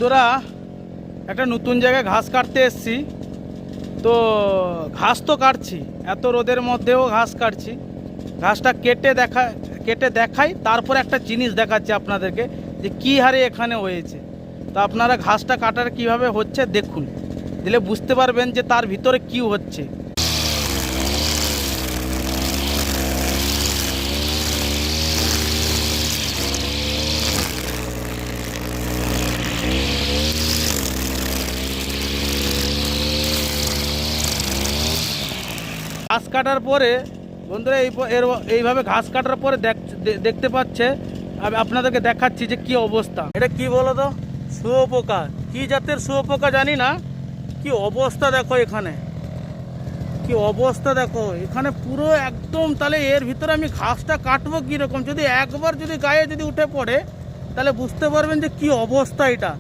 বন্ধুরা একটা নতুন জায়গায় ঘাস কাটতে এসেছি। তো ঘাস তো কাটছি, এত রোদের মধ্যেও ঘাস কাটছি। ঘাসটা কেটে দেখাই, তারপর একটা জিনিস দেখাচ্ছি আপনাদেরকে যে কী হারে এখানে হয়েছে। তো আপনারা ঘাসটা কাটার কিভাবে হচ্ছে দেখুন, দিলে বুঝতে পারবেন যে তার ভিতরে কি হচ্ছে। ঘাস কাটার পরে বন্ধুরা এইভাবে ঘাস কাটার পরে দেখতে পাচ্ছে, আপনাদেরকে দেখাচ্ছি যে কি অবস্থা। এটা কি বলো তো, শুয়োপোকা, কি জাতের শুয়োপোকা জানি না, কি অবস্থা দেখো এখানে, কি অবস্থা দেখো এখানে পুরো একদম। তাহলে এর ভিতরে আমি ঘাসটা কাটবো কীরকম? যদি একবার যদি গায়ে যদি উঠে পড়ে তাহলে বুঝতে পারবেন যে কি অবস্থা এটা।